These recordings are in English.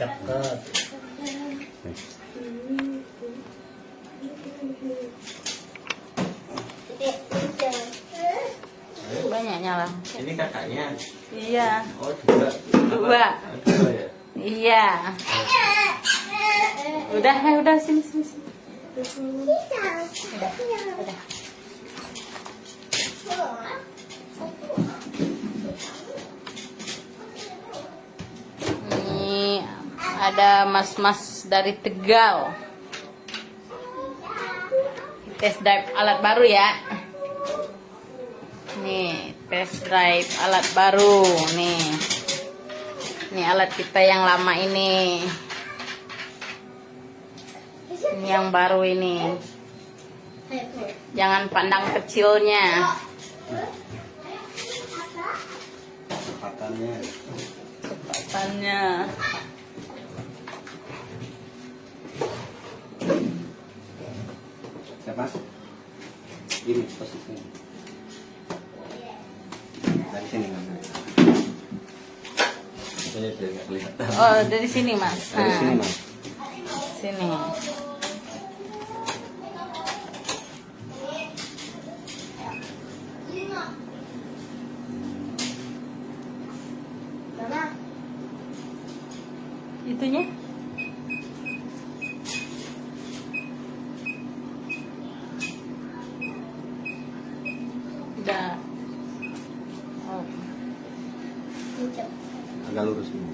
Cakep. Banyak nyala. Ini kakaknya. Iya. Oh, dua. Dua. Dua ya. Iya. Udah sini. Udah. Ini ada mas-mas dari Tegal. Test drive alat baru ya. Nih, test drive alat baru nih. Ini alat kita yang lama ini. Ini yang baru ini. Jangan pandang kecilnya. Kecepatannya. Siapa? Ini posisinya. Dari sini mana? Saya tidak kelihatan. Oh, dari sini, Mas. Dari sini, Mas. Sini. Itunya? Udah. Oh. Agak lurus dulu.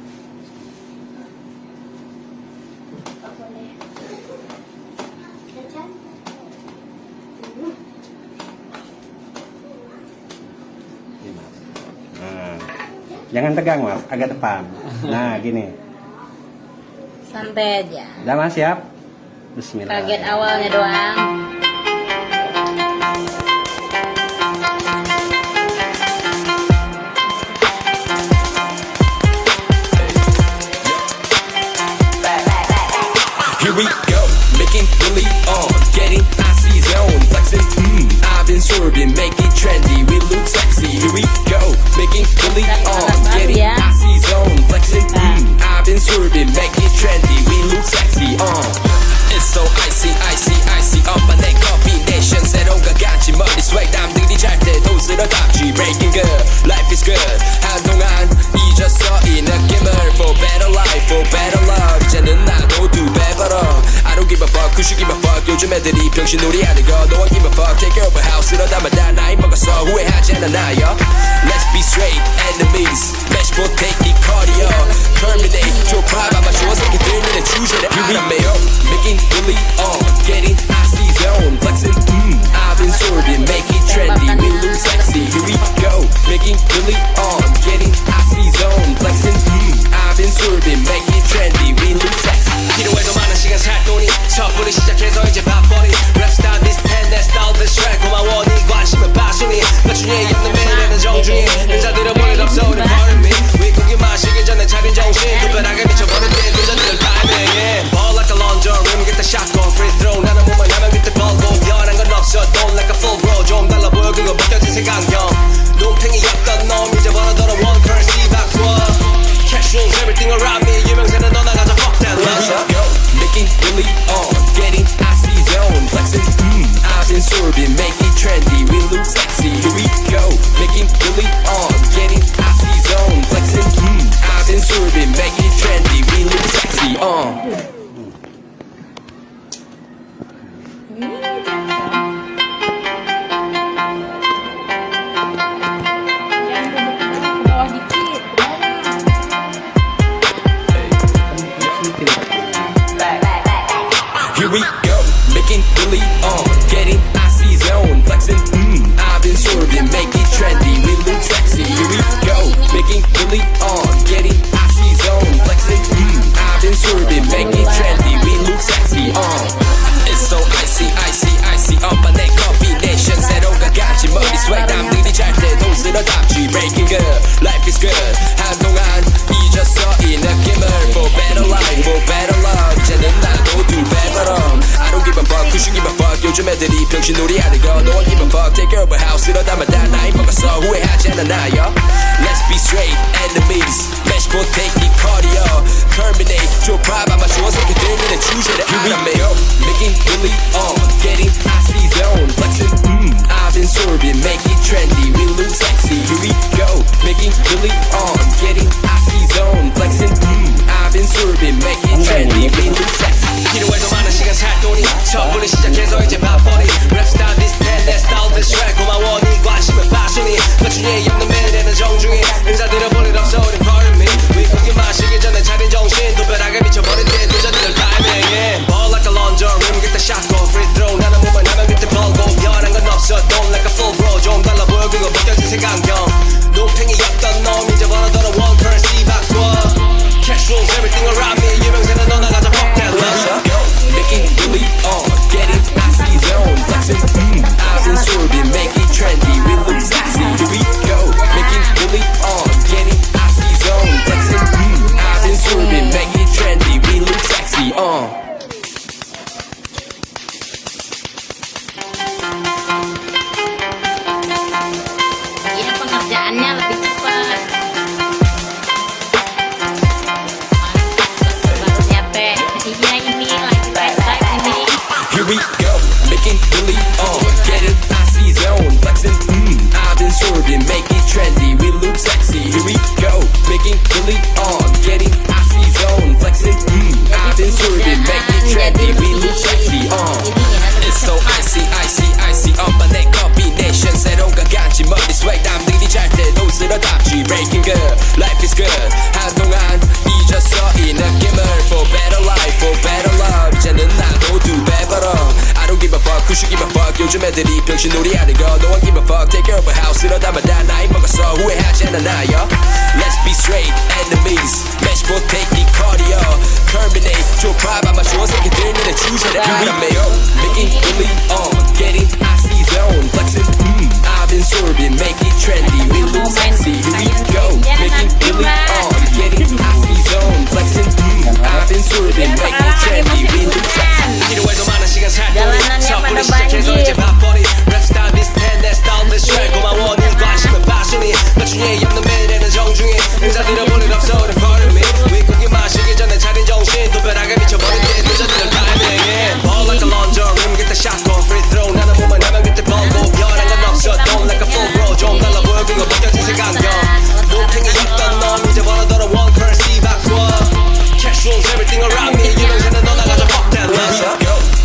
Ini, Mas. Nah, jangan tegang, Mas, agak depan. Nah, gini. Santai aja. Udah, Mas, siap? Bismillah. Kaget awalnya doang. Here we go, making really on, getting icy zone, flexing, I've been swerving, make it trendy, we look sexy. Here we go, making really on, getting icy zone, flexing, I've been swerving, make it trendy, we look sexy. It's so icy, icy, icy, up my neck combination, 새로운가 같이 머리 sway, 남들이 잘 때도 쓸어담지, breaking good, life is good, 한동안 잊었어 이 느낌을, for better life, for better love, 이제는 나도 두 배 벌어. I don't give a fuck, who should give a fuck, 요즘 애들이 병신놀이 하는 거, no one give a fuck, take care of a house, 이러다마다 나이 먹었어, 후회하지 않아 나요. Let's be straight, enemies, match potato cardio, terminate, 좁아 봐봐 좋은 새끼들 눈에 주제를 알아매요. Making really on, getting icy zone, flexing, I've been swerving, make it trendy, we look sexy. Here we go, making really on, getting icy zone, flexing, I've been swerving, make it trendy, we look sexy. 필요해도 많은 시간 살 돈이 섣불리 시작해서 이제 바쁘니 랩스타일 비슷해 내 스타일 비슷해 고마워 네 관심은 바순이 맞춤이 없는 매일에는 정중히 인자들은 볼일 없어 우리 pardon me 윗고기 마시기 전에 차린 정신 특별하게 미쳐버린 내 도전들 발명해 Ball like a laundry room get the shotgun free throw 나는 몸만 하면 그때 벌고 변한 건 없어 don't like a full bro 좀 달라 보여 그거 벗겨진 색안경 농탱이였던 놈 이제 벌어더러 one currency 바꿔 Cash rules everything around me 유명세는 너 나가자 fuck that love making really on getting icy zone flexing I've been swerving make it trendy we look sexy here we go making really on getting icy zone flexing I've been swerving make it trendy we look sexy Here we go, making really on, getting icy zone, flexing, I've been swerving, make it trendy, we look sexy. Here we go, making really on, getting icy zone, flexing, I've been swerving, make it trendy, we look sexy. It's so icy, icy, icy, up my neck combination, 새로운가 같이 머리 sway, 남들이 잘 때도 쓸어담지, breaking good, life is good, 한동안 잊었어 이 느낌을, for better life, for better love, 이제는 나도 두 배 벌어. I don't give a fuck, who should give a fuck, 요즘 애들이 병신놀이 하는 거, no one give a fuck, take care of a house, 이러다마다 나이 먹었어, 후회하지 않아 나요. Let's be straight, enemies, match 뭐 technique cardio terminate 좁아봐 맞추어 새끼들이는 주제를 알아매요 making really on getting icy zone flexing I've been sorbing make it trendy we look sexy here we go making really on getting icy zone flexing I've been sorbing make it trendy we look sexy 필요해도 많은 시간 살 돈이 처음부터 시작해서 이제 밥벌이 랩스타일 비슷해 내 스타일 대 트랙 고마워 네 관심은 passion이 거치에 없는 매일에는 정중히 인사드려 볼 일 없어 우린 pardon me 위고기 마시기 전에 차린 정신 두 벼락에 미쳐버린 뒤에 늦어지는 타이밍에 Ball like a launcher rim get the shot go free throw 나는 몸만 하면 그때 벌고 변한 건 없어 don't like a full bro 좀 달라 보여 그거 벗겨진 색안경 노팽이였던 놈 이제 벌어더러 one currency 바꿔 cash rules everything around me 유명세는 너 나가자 fuck that love making really on getting icy zone flexing I've been sorbing make it trendy we look sexy here we go making really on getting icy zone flexing I've been sorbing make it trendy we look sexy Ini pengerjaannya lebih cepat. Barunya teh, iya ini lagi type ini. Here we go, making really on, getting icy zone, flexing, I've been sorbing, make it trendy, we look sexy. Here we go, making really on, getting icy zone, flexing, I've been sorbing, make it trendy, we look sexy. It's so icy, icy, icy on my neck combination. 새로운 가간지 머리 sway 남들이 잘 때도 쓸어담지. Breaking good, life is good. 한동안 잊었어 이 느낌을. For better life, for better love. 이제는 나도 두 배 벌어. I don't give a fuck, who should give a fuck. 요즘 애들이 병신놀이 하는 거. No one give a fuck, take care of a house. 이러다만 다 나이 먹었어 후회하지 않아 나요. Let's be straight, enemies. Match for technique cardio. Terminate, 좁아봐 맞추어 새끼들 너네 주제를 알아매요. Making really on, getting icy zone, flexing, I've been sorbing, make it trendy, we look sexy, here we go, making really on, getting icy zone, flexing, I've been sorbing, make it trendy, we look sexy. 필요해도 많은 시간 살 돈이 처음부터 시작해서 이제 밥벌이 랩스타일 비슷해 내 스타일 대 트랙 고마워 네 관심은 passion이 거치에 없는 매일에는 정중히 인사드려 볼 일 없어 우린 pardon me 위고기 마시기 전에 차린 정신 두 벼락에 미쳐버린 뒤에 늦어지는 타이밍에 Ball like a launcher rim get the shot go free throw 나는 몸만 하면 그때 벌고 변한 건 없어 don't like a full bro 좀 달라 보여 그거 벗겨진 색안경 노팽이였던 놈 이제 벌어더러 one currency 바꿔 cash rules everything around me 유명세는 너 나가자 fuck that love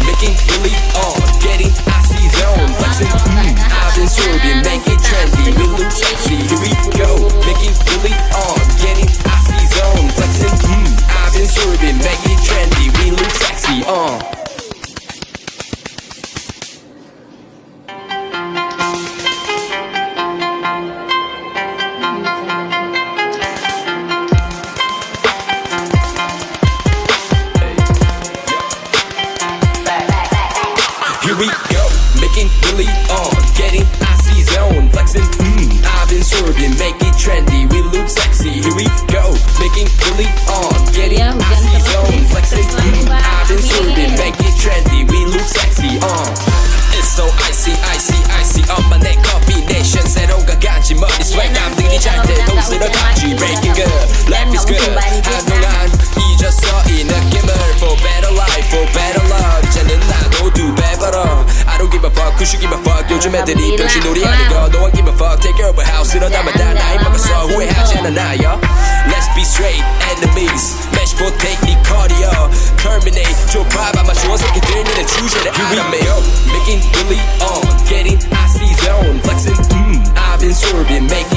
making really on getting icy zone flexing I've been sorbing make it trendy we look sexy here we go making really on getting icy zone flexing I've been sorbing make it trendy we look sexy Here we go, making really on, getting icy zone, flexing, I've been sorbing, make it trendy, we look sexy. Here we go, making really on, getting icy zone, flexing, I've been sorbing, make it trendy, we look sexy. It's so icy, icy, icy on my neck combination. 새로운 가간지 머리 sway 남들이 잘 때도 쓸어담지. Breaking good, life is good. 한동안 잊었어 이 느낌을. For better life, for better love. 이제는 나도 두 배 벌어. I don't give a fuck, who should give a fuck. 요즘 애들이 병신놀이 하는 거. No one give a fuck, take care of a house. 이러다만 다 나이 먹었어 후회하지 않아 나요. Let's be straight, enemies. Match for technique cardio. Terminate, 좁아봐 맞추어 새끼들 너네 주제를 알아매요. Making really on, getting icy zone, flexing, I've been sorbing, make